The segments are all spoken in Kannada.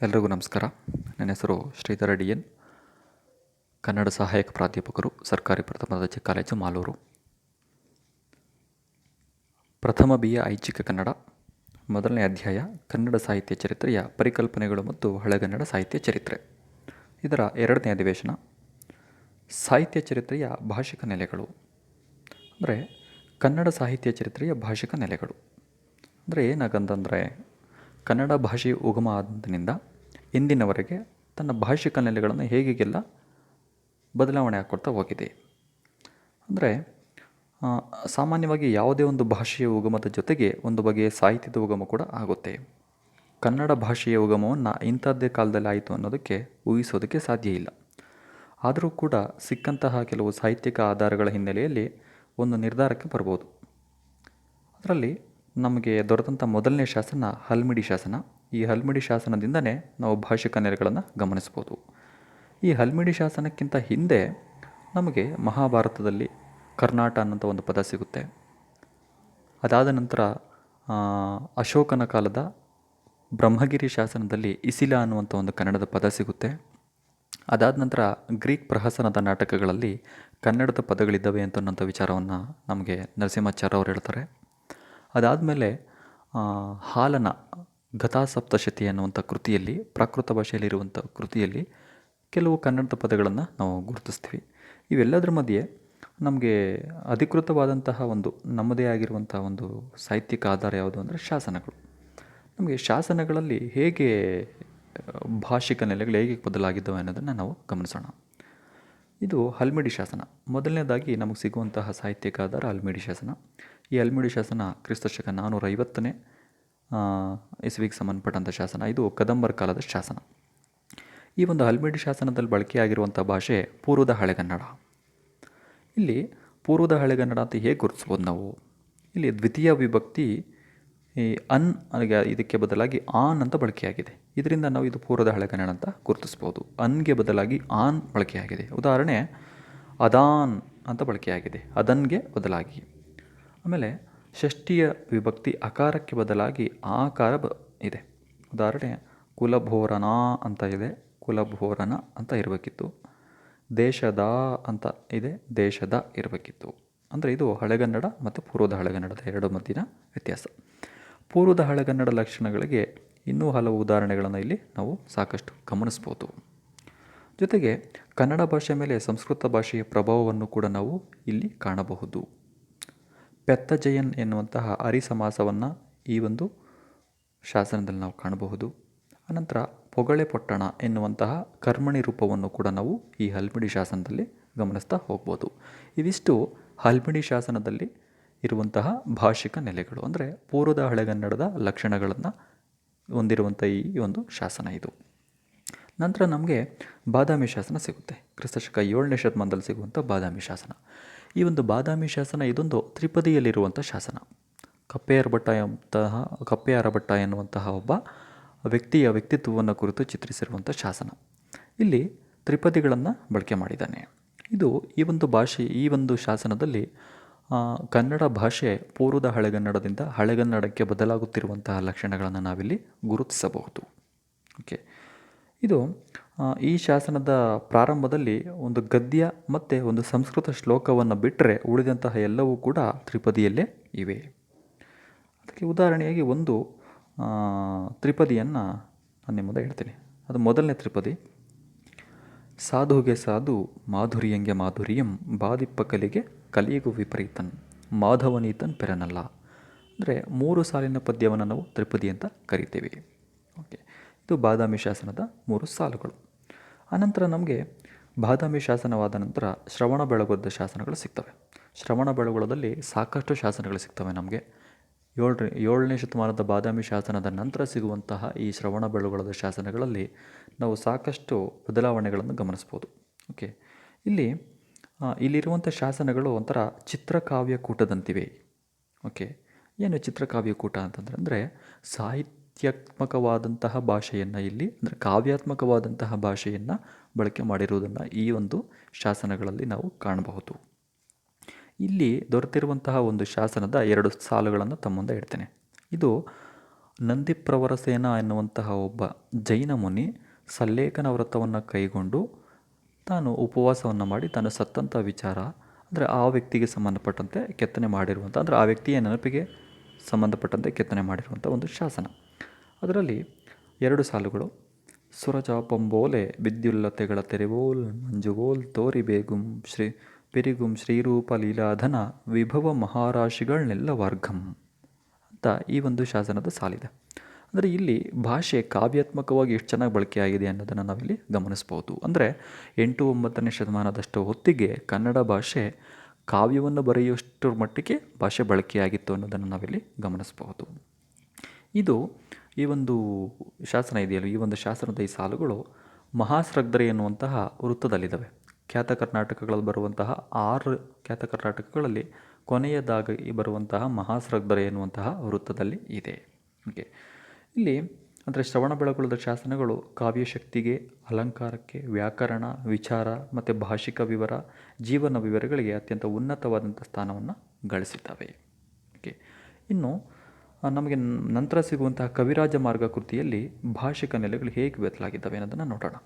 ಎಲ್ರಿಗೂ ನಮಸ್ಕಾರ. ನನ್ನ ಹೆಸರು ಶ್ರೀಧರ ಡಿ ಎನ್, ಕನ್ನಡ ಸಹಾಯಕ ಪ್ರಾಧ್ಯಾಪಕರು, ಸರ್ಕಾರಿ ಪ್ರಥಮ ದರ್ಜೆ ಕಾಲೇಜು ಮಾಲೂರು. ಪ್ರಥಮ BA ಐಚ್ಛಿಕ ಕನ್ನಡ, ಮೊದಲನೇ ಅಧ್ಯಾಯ ಕನ್ನಡ ಸಾಹಿತ್ಯ ಚರಿತ್ರೆಯ ಪರಿಕಲ್ಪನೆಗಳು ಮತ್ತು ಹಳೆಗನ್ನಡ ಸಾಹಿತ್ಯ ಚರಿತ್ರೆ. ಇದರ ಎರಡನೇ ಅಧಿವೇಶನ ಸಾಹಿತ್ಯ ಚರಿತ್ರೆಯ ಭಾಷಿಕ ನೆಲೆಗಳು. ಅಂದರೆ ಕನ್ನಡ ಸಾಹಿತ್ಯ ಚರಿತ್ರೆಯ ಭಾಷಿಕ ನೆಲೆಗಳು ಅಂದರೆ ಏನಾಗಂತಂದರೆ, ಕನ್ನಡ ಭಾಷೆಯ ಉಗಮ ಆದಂದಿನಿಂದ ಇಂದಿನವರೆಗೆ ತನ್ನ ಭಾಷಿಕ ನೆಲೆಗಳನ್ನು ಹೇಗೆಲ್ಲ ಬದಲಾವಣೆ ಹಾಕ್ಕೊಳ್ತಾ ಹೋಗಿದೆ. ಅಂದರೆ ಸಾಮಾನ್ಯವಾಗಿ ಯಾವುದೇ ಒಂದು ಭಾಷೆಯ ಉಗಮದ ಜೊತೆಗೆ ಒಂದು ಬಗೆಯ ಸಾಹಿತ್ಯದ ಉಗಮ ಕೂಡ ಆಗುತ್ತೆ. ಕನ್ನಡ ಭಾಷೆಯ ಉಗಮವನ್ನು ಇಂಥದ್ದೇ ಕಾಲದಲ್ಲಿ ಆಯಿತು ಅನ್ನೋದಕ್ಕೆ ಊಹಿಸೋದಕ್ಕೆ ಸಾಧ್ಯ ಇಲ್ಲ. ಆದರೂ ಕೂಡ ಸಿಕ್ಕಂತಹ ಕೆಲವು ಸಾಹಿತ್ಯಿಕ ಆಧಾರಗಳ ಹಿನ್ನೆಲೆಯಲ್ಲಿ ಒಂದು ನಿರ್ಧಾರಕ್ಕೆ ಬರ್ಬೋದು. ಅದರಲ್ಲಿ ನಮಗೆ ದೊರೆತಂಥ ಮೊದಲನೇ ಶಾಸನ ಹಲ್ಮಿಡಿ ಶಾಸನ. ಈ ಹಲ್ಮಿಡಿ ಶಾಸನದಿಂದನೇ ನಾವು ಭಾಷಿಕ ನೆಲೆಗಳನ್ನು ಗಮನಿಸ್ಬೋದು. ಈ ಹಲ್ಮಿಡಿ ಶಾಸನಕ್ಕಿಂತ ಹಿಂದೆ ನಮಗೆ ಮಹಾಭಾರತದಲ್ಲಿ ಕರ್ನಾಟ ಅನ್ನೋಂಥ ಒಂದು ಪದ ಸಿಗುತ್ತೆ. ಅದಾದ ನಂತರ ಅಶೋಕನ ಕಾಲದ ಬ್ರಹ್ಮಗಿರಿ ಶಾಸನದಲ್ಲಿ ಇಸಿಲ ಅನ್ನುವಂಥ ಒಂದು ಕನ್ನಡದ ಪದ ಸಿಗುತ್ತೆ. ಅದಾದ ನಂತರ ಗ್ರೀಕ್ ಪ್ರಹಸನದ ನಾಟಕಗಳಲ್ಲಿ ಕನ್ನಡದ ಪದಗಳಿದ್ದಾವೆ ಅಂತನ್ನೋಂಥ ವಿಚಾರವನ್ನು ನಮಗೆ ನರಸಿಂಹಾಚಾರ್ಯ ಅವರು ಹೇಳ್ತಾರೆ. ಅದಾದಮೇಲೆ ಹಾಲನ ಗತಾಸಪ್ತಶತಿ ಅನ್ನುವಂಥ ಕೃತಿಯಲ್ಲಿ, ಪ್ರಾಕೃತ ಭಾಷೆಯಲ್ಲಿರುವಂಥ ಕೃತಿಯಲ್ಲಿ ಕೆಲವು ಕನ್ನಡದ ಪದಗಳನ್ನು ನಾವು ಗುರುತಿಸ್ತೀವಿ. ಇವೆಲ್ಲದರ ಮಧ್ಯೆ ನಮಗೆ ಅಧಿಕೃತವಾದಂತಹ ಒಂದು ನಮ್ಮದೇ ಆಗಿರುವಂಥ ಒಂದು ಸಾಹಿತ್ಯಿಕ ಆಧಾರ ಯಾವುದು ಅಂದರೆ ಶಾಸನಗಳು. ನಮಗೆ ಶಾಸನಗಳಲ್ಲಿ ಹೇಗೆ ಭಾಷಿಕ ನೆಲೆಗಳು ಹೇಗೆ ಬದಲಾಗಿದ್ದಾವೆ ಅನ್ನೋದನ್ನು ನಾವು ಗಮನಿಸೋಣ. ಇದು ಹಲ್ಮಿಡಿ ಶಾಸನ. ಮೊದಲನೇದಾಗಿ ನಮಗೆ ಸಿಗುವಂತಹ ಸಾಹಿತ್ಯಿಕ ಆಧಾರ ಹಲ್ಮಿಡಿ ಶಾಸನ. ಈ ಹಲ್ಮಿಡಿ ಶಾಸನ ಕ್ರಿಸ್ತಶಕ 450ನೇ ಇಸವಿಗೆ ಸಂಬಂಧಪಟ್ಟಂಥ ಶಾಸನ. ಇದು ಕದಂಬರ ಕಾಲದ ಶಾಸನ. ಈ ಒಂದು ಹಲ್ಮಿಡಿ ಶಾಸನದಲ್ಲಿ ಬಳಕೆಯಾಗಿರುವಂಥ ಭಾಷೆ ಪೂರ್ವದ ಹಳೆಗನ್ನಡ. ಇಲ್ಲಿ ಪೂರ್ವದ ಹಳೆಗನ್ನಡ ಅಂತ ಹೇಗೆ ಗುರುತಿಸ್ಬೋದು ನಾವು? ಇಲ್ಲಿ ದ್ವಿತೀಯ ವಿಭಕ್ತಿ ಈ ಅನ್ ಇದಕ್ಕೆ ಬದಲಾಗಿ ಆನ್ ಅಂತ ಬಳಕೆಯಾಗಿದೆ. ಇದರಿಂದ ನಾವು ಇದು ಪೂರ್ವದ ಹಳೆಗನ್ನಡ ಅಂತ ಗುರುತಿಸ್ಬೋದು. ಅನ್ಗೆ ಬದಲಾಗಿ ಆನ್ ಬಳಕೆಯಾಗಿದೆ. ಉದಾಹರಣೆ ಅದಾನ್ ಅಂತ ಬಳಕೆಯಾಗಿದೆ, ಅದನ್ಗೆ ಬದಲಾಗಿ. ಆಮೇಲೆ ಷಷ್ಠಿಯ ವಿಭಕ್ತಿ ಅಕಾರಕ್ಕೆ ಬದಲಾಗಿ ಆಕಾರ ಇದೆ. ಉದಾಹರಣೆ ಕುಲಭೋರನ ಅಂತ ಇದೆ, ಕುಲಭೋರನ ಅಂತ ಇರಬೇಕಿತ್ತು. ದೇಶದ ಅಂತ ಇದೆ, ದೇಶದ ಇರಬೇಕಿತ್ತು. ಅಂದರೆ ಇದು ಹಳೆಗನ್ನಡ ಮತ್ತು ಪೂರ್ವದ ಹಳೆಗನ್ನಡದ ಎರಡು ಮಧ್ಯನ ವ್ಯತ್ಯಾಸ. ಪೂರ್ವದ ಹಳೆಗನ್ನಡ ಲಕ್ಷಣಗಳಿಗೆ ಇನ್ನೂ ಹಲವು ಉದಾಹರಣೆಗಳನ್ನು ಇಲ್ಲಿ ನಾವು ಸಾಕಷ್ಟು ಗಮನಿಸ್ಬೋದು. ಜೊತೆಗೆ ಕನ್ನಡ ಭಾಷೆ ಮೇಲೆ ಸಂಸ್ಕೃತ ಭಾಷೆಯ ಪ್ರಭಾವವನ್ನು ಕೂಡ ನಾವು ಇಲ್ಲಿ ಕಾಣಬಹುದು. ಪೆತ್ತಜಯನ್ ಎನ್ನುವಂತಹ ಅರಿಸಮಾಸವನ್ನು ಈ ಒಂದು ಶಾಸನದಲ್ಲಿ ನಾವು ಕಾಣಬಹುದು. ಅನಂತರ ಪೊಗಳೆ ಪೊಟ್ಟಣ ಎನ್ನುವಂತಹ ಕರ್ಮಣಿ ರೂಪವನ್ನು ಕೂಡ ನಾವು ಈ ಹಲ್ಮಿಡಿ ಶಾಸನದಲ್ಲಿ ಗಮನಿಸ್ತಾ ಹೋಗ್ಬೋದು. ಇವಿಷ್ಟು ಹಲ್ಮಿಡಿ ಶಾಸನದಲ್ಲಿ ಇರುವಂತಹ ಭಾಷಿಕ ನೆಲೆಗಳು, ಅಂದರೆ ಪೂರ್ವದ ಹಳೆಗನ್ನಡದ ಲಕ್ಷಣಗಳನ್ನು ಹೊಂದಿರುವಂಥ ಈ ಒಂದು ಶಾಸನ ಇದು. ನಂತರ ನಮಗೆ ಬಾದಾಮಿ ಶಾಸನ ಸಿಗುತ್ತೆ. ಕ್ರಿಸ್ತಶಕ 7ನೇ ಶತಮಾನದಲ್ಲಿ ಸಿಗುವಂಥ ಬಾದಾಮಿ ಶಾಸನ. ಈ ಒಂದು ಬಾದಾಮಿ ಶಾಸನ ಇದೊಂದು ತ್ರಿಪದಿಯಲ್ಲಿರುವಂಥ ಶಾಸನ. ಕಪ್ಪೆಯಾರ ಭಟ್ಟ ಎನ್ನುವಂತಹ ಒಬ್ಬ ವ್ಯಕ್ತಿಯ ವ್ಯಕ್ತಿತ್ವವನ್ನು ಕುರಿತು ಚಿತ್ರಿಸಿರುವಂಥ ಶಾಸನ. ಇಲ್ಲಿ ತ್ರಿಪದಿಗಳನ್ನು ಬಳಕೆ ಮಾಡಿದ್ದಾನೆ. ಇದು ಈ ಒಂದು ಶಾಸನದಲ್ಲಿ ಕನ್ನಡ ಭಾಷೆ ಪೂರ್ವದ ಹಳೆಗನ್ನಡದಿಂದ ಹಳೆಗನ್ನಡಕ್ಕೆ ಬದಲಾಗುತ್ತಿರುವಂತಹ ಲಕ್ಷಣಗಳನ್ನು ನಾವಿಲ್ಲಿ ಗುರುತಿಸಬಹುದು. ಓಕೆ, ಇದು ಈ ಶಾಸನದ ಪ್ರಾರಂಭದಲ್ಲಿ ಒಂದು ಗದ್ಯ ಮತ್ತು ಒಂದು ಸಂಸ್ಕೃತ ಶ್ಲೋಕವನ್ನು ಬಿಟ್ಟರೆ ಉಳಿದಂತಹ ಎಲ್ಲವೂ ಕೂಡ ತ್ರಿಪದಿಯಲ್ಲೇ ಇವೆ. ಅದಕ್ಕೆ ಉದಾಹರಣೆಯಾಗಿ ಒಂದು ತ್ರಿಪದಿಯನ್ನು ನಾನು ನಿಮ್ಮ ಮುಂದೆ ಹೇಳ್ತೀನಿ. ಅದು ಮೊದಲನೇ ತ್ರಿಪದಿ. ಸಾಧುಗೆ ಸಾಧು ಮಾಧುರ್ಯಂಗೆ ಮಾಧುರ್ಯಂ ಬಾದಿಪ್ಪ ಕಲಿಗೆ ಕಲಿಗೂ ವಿಪರೀತನ್ ಮಾಧವನೀತನ್ ಪೆರನಲ್ಲ. ಅಂದರೆ 3 ಸಾಲಿನ ಪದ್ಯವನ್ನು ನಾವು ತ್ರಿಪದಿ ಅಂತ ಕರಿತೀವಿ. ಓಕೆ, ಇದು ಬಾದಾಮಿ ಶಾಸನದ 3 ಸಾಲುಗಳು. ಅನಂತರ ನಮಗೆ ಬಾದಾಮಿ ಶಾಸನವಾದ ನಂತರ ಶ್ರವಣ ಬೆಳಗೊಳದ ಶಾಸನಗಳು ಸಿಗ್ತವೆ. ಶ್ರವಣ ಬೆಳಗೊಳದಲ್ಲಿ ಸಾಕಷ್ಟು ಶಾಸನಗಳು ಸಿಗ್ತವೆ ನಮಗೆ. 7ನೇ ಶತಮಾನದ ಬಾದಾಮಿ ಶಾಸನದ ನಂತರ ಸಿಗುವಂತಹ ಈ ಶ್ರವಣ ಬೆಳಗೊಳದ ಶಾಸನಗಳಲ್ಲಿ ನಾವು ಸಾಕಷ್ಟು ಬದಲಾವಣೆಗಳನ್ನು ಗಮನಿಸ್ಬೋದು. ಓಕೆ, ಇಲ್ಲಿರುವಂಥ ಶಾಸನಗಳು ಒಂಥರ ಚಿತ್ರಕಾವ್ಯ ಕೂಟದಂತಿವೆ. ಓಕೆ, ಏನು ಚಿತ್ರಕಾವ್ಯ ಕೂಟ ಅಂತಂದರೆ ಸಾಹಿತ್ಯಾತ್ಮಕವಾದಂತಹ ಭಾಷೆಯನ್ನು ಇಲ್ಲಿ, ಅಂದರೆ ಕಾವ್ಯಾತ್ಮಕವಾದಂತಹ ಭಾಷೆಯನ್ನು ಬಳಕೆ ಮಾಡಿರುವುದನ್ನು ಈ ಒಂದು ಶಾಸನಗಳಲ್ಲಿ ನಾವು ಕಾಣಬಹುದು. ಇಲ್ಲಿ ದೊರೆತಿರುವಂತಹ ಒಂದು ಶಾಸನದ 2 ಸಾಲುಗಳನ್ನು ತಮ್ಮ ಮುಂದೆ ಇಡ್ತೇನೆ. ಇದು ನಂದಿಪ್ರವರಸೇನ ಎನ್ನುವಂತಹ ಒಬ್ಬ ಜೈನ ಮುನಿ ಸಲ್ಲೇಖನ ವ್ರತವನ್ನು ಕೈಗೊಂಡು ತಾನು ಉಪವಾಸವನ್ನು ಮಾಡಿ ತಾನು ಸತ್ತಂಥ ವಿಚಾರ, ಅಂದರೆ ಆ ವ್ಯಕ್ತಿಗೆ ಸಂಬಂಧಪಟ್ಟಂತೆ ಕೆತ್ತನೆ ಮಾಡಿರುವಂಥ, ಅಂದರೆ ಆ ವ್ಯಕ್ತಿಯ ನೆನಪಿಗೆ ಸಂಬಂಧಪಟ್ಟಂತೆ ಕೆತ್ತನೆ ಮಾಡಿರುವಂಥ ಒಂದು ಶಾಸನ. ಅದರಲ್ಲಿ 2 ಸಾಲುಗಳು: ಸುರಚಾಪಂಬೋಲೆ ಬಿದ್ಯುಲ್ಲತೆಗಳ ತೆರೆವೋಲ್ ಮಂಜುವೋಲ್ ತೋರಿ ಬೇಗುಂ ಪೆರಿಗುಂ ಶ್ರೀರೂಪ ಲೀಲಾಧನ ವಿಭವ ಮಹಾರಾಶಿಗಳನ್ನೆಲ್ಲ ವರ್ಗಂ ಅಂತ ಈ ಒಂದು ಶಾಸನದ ಸಾಲಿದೆ. ಅಂದರೆ ಇಲ್ಲಿ ಭಾಷೆ ಕಾವ್ಯಾತ್ಮಕವಾಗಿ ಎಷ್ಟು ಚೆನ್ನಾಗಿ ಬಳಕೆಯಾಗಿದೆ ಅನ್ನೋದನ್ನು ನಾವಿಲ್ಲಿ ಗಮನಿಸ್ಬೋದು. ಅಂದರೆ 8-9ನೇ ಶತಮಾನದಷ್ಟು ಹೊತ್ತಿಗೆ ಕನ್ನಡ ಭಾಷೆ ಕಾವ್ಯವನ್ನು ಬರೆಯುವಷ್ಟರ ಮಟ್ಟಿಗೆ ಭಾಷೆ ಬಳಕೆಯಾಗಿತ್ತು ಅನ್ನೋದನ್ನು ನಾವಿಲ್ಲಿ ಗಮನಿಸಬಹುದು. ಇದು ಈ ಒಂದು ಶಾಸನ ಇದೆಯಲ್ಲ, ಈ ಒಂದು ಶಾಸನದ ಈ ಸಾಲುಗಳು ಮಹಾಸ್ರಗ್ಧರೆ ಎನ್ನುವಂತಹ ವೃತ್ತದಲ್ಲಿದ್ದಾವೆ. ಖ್ಯಾತ ಕರ್ನಾಟಕಗಳಲ್ಲಿ ಬರುವಂತಹ 6 ಖ್ಯಾತ ಕರ್ನಾಟಕಗಳಲ್ಲಿ ಕೊನೆಯದಾಗಿ ಬರುವಂತಹ ಮಹಾಸ್ರಗ್ಧರೆ ಎನ್ನುವಂತಹ ವೃತ್ತದಲ್ಲಿ ಇದೆ. ಓಕೆ, ಇಲ್ಲಿ ಅಂದರೆ ಶ್ರವಣ ಬೆಳಗೊಳದ ಶಾಸನಗಳು ಕಾವ್ಯಶಕ್ತಿಗೆ, ಅಲಂಕಾರಕ್ಕೆ, ವ್ಯಾಕರಣ, ವಿಚಾರ ಮತ್ತು ಭಾಷಿಕ ವಿವರ, ಜೀವನ ವಿವರಗಳಿಗೆ ಅತ್ಯಂತ ಉನ್ನತವಾದಂಥ ಸ್ಥಾನವನ್ನು ಗಳಿಸಿದ್ದಾವೆ. ಓಕೆ, ಇನ್ನು ನಮಗೆ ನಂತರ ಸಿಗುವಂತಹ ಕವಿರಾಜ ಮಾರ್ಗ ಕೃತಿಯಲ್ಲಿ ಭಾಷಿಕ ನೆಲೆಗಳು ಹೇಗೆ ಬದಲಾಗಿದ್ದಾವೆ ಅನ್ನೋದನ್ನು ನೋಡೋಣ.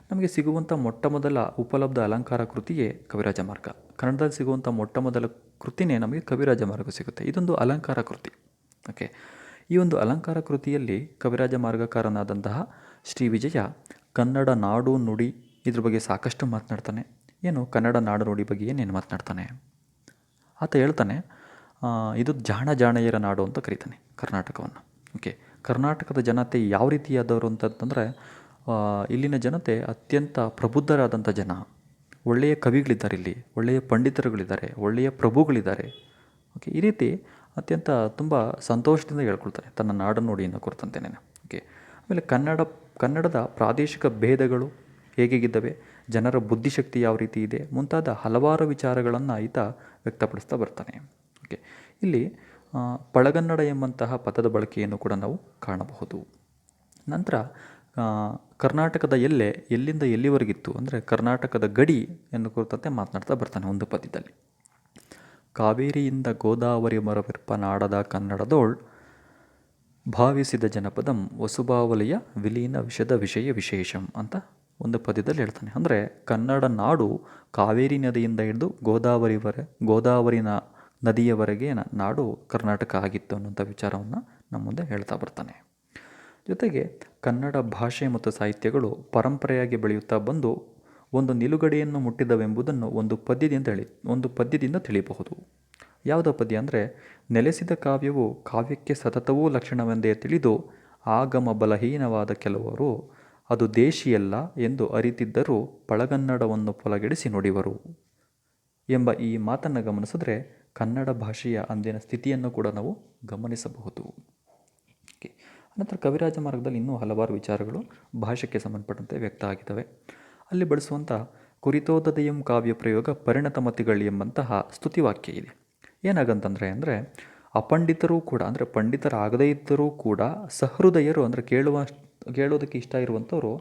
ನಮಗೆ ಸಿಗುವಂಥ ಮೊಟ್ಟಮೊದಲ ಉಪಲಬ್ಧ ಅಲಂಕಾರ ಕೃತಿಯೇ ಕವಿರಾಜ ಮಾರ್ಗ. ಕನ್ನಡದಲ್ಲಿ ಸಿಗುವಂಥ ಮೊಟ್ಟಮೊದಲ ಕೃತಿನೇ ನಮಗೆ ಕವಿರಾಜ ಮಾರ್ಗ ಸಿಗುತ್ತೆ. ಇದೊಂದು ಅಲಂಕಾರ ಕೃತಿ. ಓಕೆ, ಈ ಒಂದು ಅಲಂಕಾರ ಕೃತಿಯಲ್ಲಿ ಕವಿರಾಜ ಮಾರ್ಗಕಾರನಾದಂತಹ ಶ್ರೀ ವಿಜಯ ಕನ್ನಡ ನಾಡು ನುಡಿ ಇದ್ರ ಬಗ್ಗೆ ಸಾಕಷ್ಟು ಮಾತನಾಡ್ತಾನೆ. ಏನು ಕನ್ನಡ ನಾಡು ನುಡಿ ಬಗ್ಗೆ ಏನೇನು ಮಾತನಾಡ್ತಾನೆ? ಆತ ಹೇಳ್ತಾನೆ, ಇದು ಜಾಣೆಯರ ನಾಡು ಅಂತ ಕರೀತಾನೆ ಕರ್ನಾಟಕವನ್ನು. ಓಕೆ, ಕರ್ನಾಟಕದ ಜನತೆ ಯಾವ ರೀತಿಯಾದವರು ಅಂತಂದರೆ ಇಲ್ಲಿನ ಜನತೆ ಅತ್ಯಂತ ಪ್ರಬುದ್ಧರಾದಂಥ ಜನ. ಒಳ್ಳೆಯ ಕವಿಗಳಿದ್ದಾರೆ, ಇಲ್ಲಿ ಒಳ್ಳೆಯ ಪಂಡಿತರುಗಳಿದ್ದಾರೆ, ಒಳ್ಳೆಯ ಪ್ರಭುಗಳಿದ್ದಾರೆ. ಓಕೆ, ಈ ರೀತಿ ಅತ್ಯಂತ ತುಂಬ ಸಂತೋಷದಿಂದ ಹೇಳ್ಕೊಳ್ತಾರೆ ತನ್ನ ನಾಡು ನುಡಿಯನ್ನು ಕುರಿತಂತೆಯೇ. ಓಕೆ, ಆಮೇಲೆ ಕನ್ನಡದ ಪ್ರಾದೇಶಿಕ ಭೇದಗಳು ಹೇಗಿದ್ದಾವೆ, ಜನರ ಬುದ್ಧಿಶಕ್ತಿ ಯಾವ ರೀತಿ ಇದೆ, ಮುಂತಾದ ಹಲವಾರು ವಿಚಾರಗಳನ್ನು ಈತ ವ್ಯಕ್ತಪಡಿಸ್ತಾ ಬರ್ತಾನೆ. ಓಕೆ, ಇಲ್ಲಿ ಪಳಗನ್ನಡ ಎಂಬಂತಹ ಪದದ ಬಳಕೆಯನ್ನು ಕೂಡ ನಾವು ಕಾಣಬಹುದು. ನಂತರ ಕರ್ನಾಟಕದ ಎಲ್ಲಿಂದ ಎಲ್ಲಿವರೆಗಿತ್ತು, ಅಂದರೆ ಕರ್ನಾಟಕದ ಗಡಿ ಎಂದು ಕುರಿತಂತೆ ಮಾತನಾಡ್ತಾ ಬರ್ತಾನೆ ಒಂದು ಪದ್ಯದಲ್ಲಿ. ಕಾವೇರಿಯಿಂದ ಗೋದಾವರಿ ಮರವಿರ್ಪ ನಾಡದ ಕನ್ನಡದೋಳ್ ಭಾವಿಸಿದ ಜನಪದಂ ವಸುಭಾವಲಯ ವಿಲೀನ ವಿಷದ ವಿಷಯ ವಿಶೇಷಂ ಅಂತ ಒಂದು ಪದ್ಯದಲ್ಲಿ ಹೇಳ್ತಾನೆ. ಅಂದರೆ ಕನ್ನಡ ನಾಡು ಕಾವೇರಿ ನದಿಯಿಂದ ಹಿಡಿದು ಗೋದಾವರಿ ನದಿಯವರೆಗೆ ನಾಡು ಕರ್ನಾಟಕ ಆಗಿತ್ತು ಅನ್ನೋಂಥ ವಿಚಾರವನ್ನು ನಮ್ಮ ಮುಂದೆ ಹೇಳ್ತಾ ಬರ್ತಾನೆ. ಜೊತೆಗೆ ಕನ್ನಡ ಭಾಷೆ ಮತ್ತು ಸಾಹಿತ್ಯಗಳು ಪರಂಪರೆಯಾಗಿ ಬೆಳೆಯುತ್ತಾ ಬಂದು ಒಂದು ನಿಲುಗಡೆಯನ್ನು ಮುಟ್ಟಿದವೆಂಬುದನ್ನು ಒಂದು ಪದ್ಯದಿಂದ ತಿಳಿಯಬಹುದು. ಯಾವುದೋ ಪದ್ಯ ಅಂದರೆ, ನೆಲೆಸಿದ ಕಾವ್ಯವು ಕಾವ್ಯಕ್ಕೆ ಸತತವೂ ಲಕ್ಷಣವೆಂದೇ ತಿಳಿದು ಆಗಮ ಬಲಹೀನವಾದ ಕೆಲವರು ಅದು ದೇಶಿಯಲ್ಲ ಎಂದು ಅರಿತಿದ್ದರೂ ಪಳಗನ್ನಡವನ್ನು ಪೊಲಗೆಡಿಸಿ ನುಡಿವರು ಎಂಬ ಈ ಮಾತನ್ನು ಗಮನಿಸಿದ್ರೆ ಕನ್ನಡ ಭಾಷೆಯ ಅಂದಿನ ಸ್ಥಿತಿಯನ್ನು ಕೂಡ ನಾವು ಗಮನಿಸಬಹುದು. ಅನಂತರ ಕವಿರಾಜ ಮಾರ್ಗದಲ್ಲಿ ಇನ್ನೂ ಹಲವಾರು ವಿಚಾರಗಳು ಭಾಷೆಗೆ ಸಂಬಂಧಪಟ್ಟಂತೆ ವ್ಯಕ್ತ ಆಗಿದ್ದಾವೆ. ಅಲ್ಲಿ ಬಳಸುವಂಥ ಕುರಿತೋದದೆಯಂ ಕಾವ್ಯ ಪ್ರಯೋಗ ಪರಿಣತ ಮತಿಗಳು ಎಂಬಂತಹ ಸ್ತುತಿವಾಕ್ಯ ಇದೆ. ಏನಾಗಂತಂದರೆ ಅಪಂಡಿತರೂ ಕೂಡ, ಅಂದರೆ ಪಂಡಿತರಾಗದೇ ಇದ್ದರೂ ಕೂಡ ಸಹೃದಯರು, ಅಂದರೆ ಕೇಳೋದಕ್ಕೆ ಇಷ್ಟ ಇರುವಂಥವರು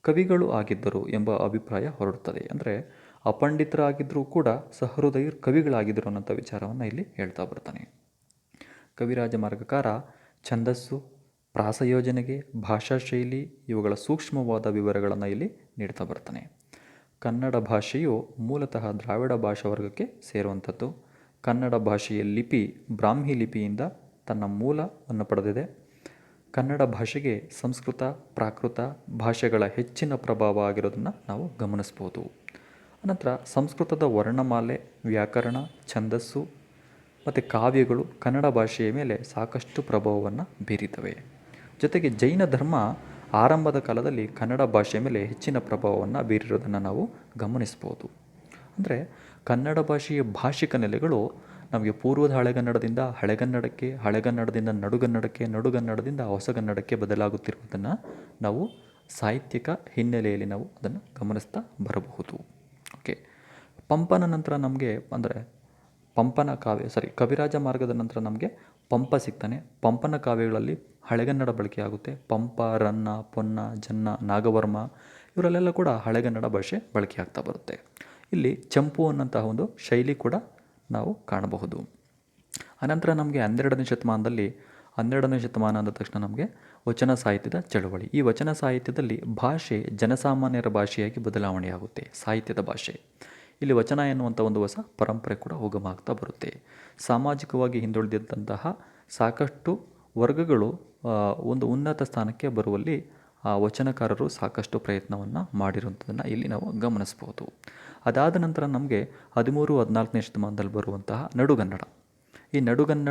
ಕವಿಗಳು ಆಗಿದ್ದರು ಎಂಬ ಅಭಿಪ್ರಾಯ ಹೊರಡುತ್ತದೆ. ಅಂದರೆ ಅಪಂಡಿತರಾಗಿದ್ದರೂ ಕೂಡ ಸಹೃದಯರು ಕವಿಗಳಾಗಿದ್ದರು ಅನ್ನೋಂಥ ವಿಚಾರವನ್ನು ಇಲ್ಲಿ ಹೇಳ್ತಾ ಬರ್ತಾನೆ. ಕವಿರಾಜ ಮಾರ್ಗಕಾರ ಛಂದಸ್ಸು, ಪ್ರಾಸಯೋಜನೆಗೆ, ಭಾಷಾ ಶೈಲಿ ಇವುಗಳ ಸೂಕ್ಷ್ಮವಾದ ವಿವರಗಳನ್ನು ಇಲ್ಲಿ ನೀಡ್ತಾ ಬರ್ತಾನೆ. ಕನ್ನಡ ಭಾಷೆಯು ಮೂಲತಃ ದ್ರಾವಿಡ ಭಾಷಾ ವರ್ಗಕ್ಕೆ ಸೇರುವಂಥದ್ದು. ಕನ್ನಡ ಭಾಷೆಯ ಲಿಪಿ ಬ್ರಾಹ್ಮಿ ಲಿಪಿಯಿಂದ ತನ್ನ ಮೂಲವನ್ನು ಪಡೆದಿದೆ. ಕನ್ನಡ ಭಾಷೆಗೆ ಸಂಸ್ಕೃತ, ಪ್ರಾಕೃತ ಭಾಷೆಗಳ ಹೆಚ್ಚಿನ ಪ್ರಭಾವ ಆಗಿರೋದನ್ನು ನಾವು ಗಮನಿಸ್ಬೋದು. ಅನಂತರ ಸಂಸ್ಕೃತದ ವರ್ಣಮಾಲೆ, ವ್ಯಾಕರಣ, ಛಂದಸ್ಸು ಮತ್ತು ಕಾವ್ಯಗಳು ಕನ್ನಡ ಭಾಷೆಯ ಮೇಲೆ ಸಾಕಷ್ಟು ಪ್ರಭಾವವನ್ನು ಬೀರಿತವೆ. ಜೊತೆಗೆ ಜೈನ ಧರ್ಮ ಆರಂಭದ ಕಾಲದಲ್ಲಿ ಕನ್ನಡ ಭಾಷೆಯ ಮೇಲೆ ಹೆಚ್ಚಿನ ಪ್ರಭಾವವನ್ನು ಬೀರಿರೋದನ್ನು ನಾವು ಗಮನಿಸ್ಬೋದು. ಅಂದರೆ ಕನ್ನಡ ಭಾಷೆಯ ಭಾಷಿಕ ನೆಲೆಗಳು ನಮಗೆ ಪೂರ್ವದ ಹಳೆಗನ್ನಡದಿಂದ ಹಳೆಗನ್ನಡಕ್ಕೆ, ಹಳೆಗನ್ನಡದಿಂದ ನಡುಗನ್ನಡಕ್ಕೆ, ನಡುಗನ್ನಡದಿಂದ ಹೊಸಗನ್ನಡಕ್ಕೆ ಬದಲಾಗುತ್ತಿರುವುದನ್ನು ನಾವು ಸಾಹಿತ್ಯಿಕ ಹಿನ್ನೆಲೆಯಲ್ಲಿ ನಾವು ಅದನ್ನು ಗಮನಿಸ್ತಾ ಬರಬಹುದು. ಓಕೆ, ಪಂಪನ ನಂತರ ನಮಗೆ ಅಂದರೆ ಕವಿರಾಜ ಮಾರ್ಗದ ನಂತರ ನಮಗೆ ಪಂಪ ಸಿಗ್ತಾನೆ. ಪಂಪನ ಕಾವ್ಯಗಳಲ್ಲಿ ಹಳೆಗನ್ನಡ ಬಳಕೆಯಾಗುತ್ತೆ. ಪಂಪ, ರನ್ನ, ಪೊನ್ನ, ಜನ್ನ, ನಾಗವರ್ಮ ಇವರಲ್ಲೆಲ್ಲ ಕೂಡ ಹಳೆಗನ್ನಡ ಭಾಷೆ ಬಳಕೆಯಾಗ್ತಾ ಬರುತ್ತೆ. ಇಲ್ಲಿ ಚಂಪು ಅನ್ನೋಂತಹ ಒಂದು ಶೈಲಿ ಕೂಡ ನಾವು ಕಾಣಬಹುದು. ಅನಂತರ ನಮಗೆ 12ನೇ ಶತಮಾನದಲ್ಲಿ 12ನೇ ಶತಮಾನ ಅಂದ ತಕ್ಷಣ ನಮಗೆ ವಚನ ಸಾಹಿತ್ಯದ ಚಳವಳಿ. ಈ ವಚನ ಸಾಹಿತ್ಯದಲ್ಲಿ ಭಾಷೆ ಜನಸಾಮಾನ್ಯರ ಭಾಷೆಯಾಗಿ ಬದಲಾವಣೆಯಾಗುತ್ತೆ. ಸಾಹಿತ್ಯದ ಭಾಷೆ ಇಲ್ಲಿ ವಚನ ಎನ್ನುವಂಥ ಒಂದು ಹೊಸ ಪರಂಪರೆ ಕೂಡ ಉಗಮ ಆಗ್ತಾ ಬರುತ್ತೆ. ಸಾಮಾಜಿಕವಾಗಿ ಹಿಂದುಳಿದಂತಹ ಸಾಕಷ್ಟು ವರ್ಗಗಳು ಒಂದು ಉನ್ನತ ಸ್ಥಾನಕ್ಕೆ ಬರುವಲ್ಲಿ ವಚನಕಾರರು ಸಾಕಷ್ಟು ಪ್ರಯತ್ನವನ್ನು ಮಾಡಿರುವಂಥದ್ದನ್ನು ಇಲ್ಲಿ ನಾವು ಗಮನಿಸ್ಬೋದು. ಅದಾದ ನಂತರ ನಮಗೆ 13-14ನೇ ಶತಮಾನದಲ್ಲಿ ಬರುವಂತಹ ನಡುಗನ್ನಡ. ಈ ನಡುಗನ್ನಡ